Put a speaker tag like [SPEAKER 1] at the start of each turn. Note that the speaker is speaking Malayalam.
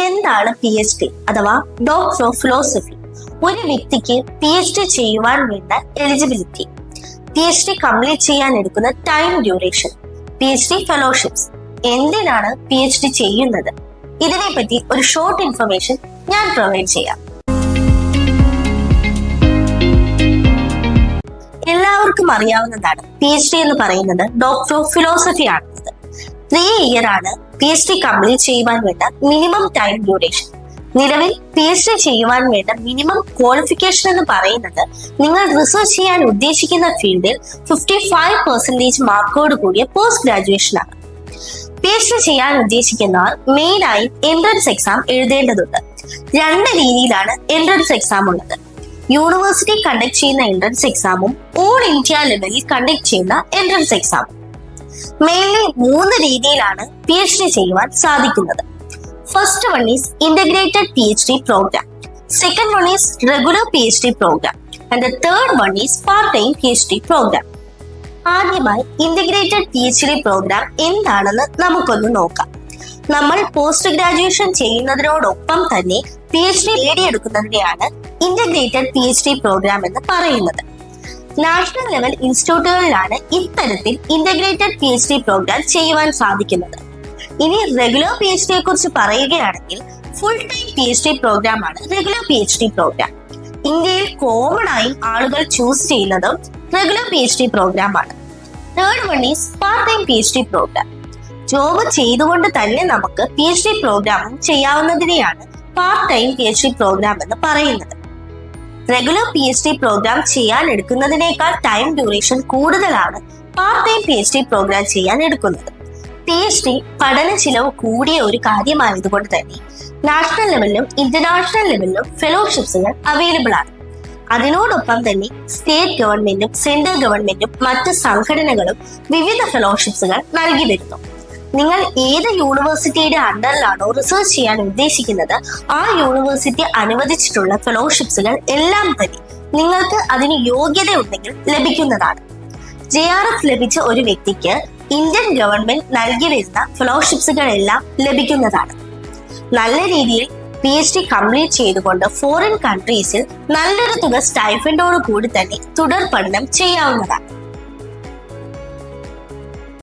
[SPEAKER 1] എന്താണ് PhD അഥവാ ഡോക്ടർ ഓഫ് ഫിലോസഫി? ഒരു വ്യക്തിക്ക് PhD ചെയ്യുവാൻ വേണ്ട എലിജിബിലിറ്റി, PhD കംപ്ലീറ്റ് ചെയ്യാൻ എടുക്കുന്ന ടൈം ഡ്യൂറേഷൻ, PhD ഫെലോഷിപ്സ്, എന്തിനാണ് PhD ചെയ്യുന്നത്, ഇതിനെപ്പറ്റി ഒരു ഷോർട്ട് ഇൻഫർമേഷൻ ഞാൻ പ്രൊവൈഡ് ചെയ്യാം. എല്ലാവർക്കും അറിയാവുന്നതാണ് PhD എന്ന് പറയുന്നത് ഡോക്ടർ ഓഫ് ഫിലോസഫി ആണ്. 3 ഇയർ ആണ് PhD കംപ്ലീറ്റ് ചെയ്യുവാൻ വേണ്ട മിനിമം ടൈം ഡ്യൂറേഷൻ. നിലവിൽ PhD ചെയ്യുവാൻ വേണ്ട മിനിമം ക്വാളിഫിക്കേഷൻ എന്ന് പറയുന്നത് നിങ്ങൾ റിസർച്ച് ചെയ്യാൻ ഉദ്ദേശിക്കുന്ന ഫീൽഡിൽ 55% മാർക്കോട് കൂടിയ പോസ്റ്റ് ഗ്രാജുവേഷൻ ആണ്. PhD ചെയ്യാൻ ഉദ്ദേശിക്കുന്നവർ മെയിനായി എൻട്രൻസ് എക്സാം എഴുതേണ്ടതുണ്ട്. 2 രീതിയിലാണ് എൻട്രൻസ് എക്സാം ഉള്ളത്. യൂണിവേഴ്സിറ്റി കണ്ടക്ട് ചെയ്യുന്ന എൻട്രൻസ് എക്സാമും ഓൾ ഇന്ത്യ ലെവലിൽ കണ്ടക്ട് ചെയ്യുന്ന എൻട്രൻസ് എക്സാമും. മെയിൻലി 3 രീതിയിലാണ് PhD ചെയ്യുവാൻ സാധിക്കുന്നത്. First one is integrated PhD programme, second one is regular PhD programme and the third one is part time PhD programme. ആദ്യമായി ഇന്റഗ്രേറ്റഡ് PhD പ്രോഗ്രാം എന്താണെന്ന് നമുക്കൊന്ന് നോക്കാം. നമ്മൾ പോസ്റ്റ് ഗ്രാജുവേഷൻ ചെയ്യുന്നതിനോടൊപ്പം തന്നെ PhD നേടിയെടുക്കുന്നതിനെയാണ് ഇന്റഗ്രേറ്റഡ് PhD പ്രോഗ്രാം എന്ന് പറയുന്നത്. നാഷണൽ ലെവൽ ഇൻസ്റ്റിറ്റ്യൂട്ടുകളിലാണ് ഇത്തരത്തിൽ ഇന്റഗ്രേറ്റഡ് PhD പ്രോഗ്രാം ചെയ്യുവാൻ സാധിക്കുന്നത്. ഇനി റെഗുലർ PhD യെ കുറിച്ച് പറയുകയാണെങ്കിൽ ഫുൾ ടൈം PhD പ്രോഗ്രാം ആണ് റെഗുലർ PhD പ്രോഗ്രാം. ഇന്ത്യയിൽ കോമൺ ആയും ആളുകൾ ചൂസ് ചെയ്യുന്നതും റെഗുലർ PhD പ്രോഗ്രാം ആണ്. Third one is part time PhD programme. Job ചെയ്തുകൊണ്ട് തന്നെ നമുക്ക് PhD പ്രോഗ്രാമും ചെയ്യാവുന്നതിനെയാണ് പാർട്ട് ടൈം PhD പ്രോഗ്രാം എന്ന് പറയുന്നത്. റെഗുലർ PhD പ്രോഗ്രാം ചെയ്യാൻ എടുക്കുന്നതിനേക്കാൾ ടൈം ഡ്യൂറേഷൻ കൂടുതലാണ് പാർട്ട് ടൈം PhD പ്രോഗ്രാം ചെയ്യാൻ എടുക്കുന്നത്. PhD പഠന ചിലവ് കൂടിയ ഒരു കാര്യമായതുകൊണ്ട് തന്നെ നാഷണൽ ലെവലിലും ഇന്റർനാഷണൽ ലെവലിലും ഫെലോഷിപ്സുകൾ അവൈലബിൾ ആണ്. അതിനോടൊപ്പം തന്നെ സ്റ്റേറ്റ് ഗവൺമെന്റും സെൻട്രൽ ഗവൺമെന്റും മറ്റ് സംഘടനകളും വിവിധ ഫെലോഷിപ്സുകൾ നൽകി വരുന്നു. നിങ്ങൾ ഏത് യൂണിവേഴ്സിറ്റിയുടെ അണ്ടറിലാണോ റിസർച്ച് ചെയ്യാൻ ഉദ്ദേശിക്കുന്നത് ആ യൂണിവേഴ്സിറ്റി അനുവദിച്ചിട്ടുള്ള ഫെലോഷിപ്സുകൾ എല്ലാം തന്നെ നിങ്ങൾക്ക് അതിന് യോഗ്യത ഉണ്ടെങ്കിൽ ലഭിക്കുന്നതാണ്. JRF ലഭിച്ച ഒരു വ്യക്തിക്ക് ഇന്ത്യൻ ഗവൺമെന്റ് നൽകി വരുന്ന ഫെലോഷിപ്സുകൾ എല്ലാം ലഭിക്കുന്നതാണ്. നല്ല രീതിയിൽ PhD കംപ്ലീറ്റ് ചെയ്തുകൊണ്ട് ഫോറിൻ കൺട്രീസിൽ നല്ലൊരു തുക സ്റ്റൈഫൻഡോട് കൂടി തന്നെ തുടർ പഠനം ചെയ്യാവുന്നതാണ്.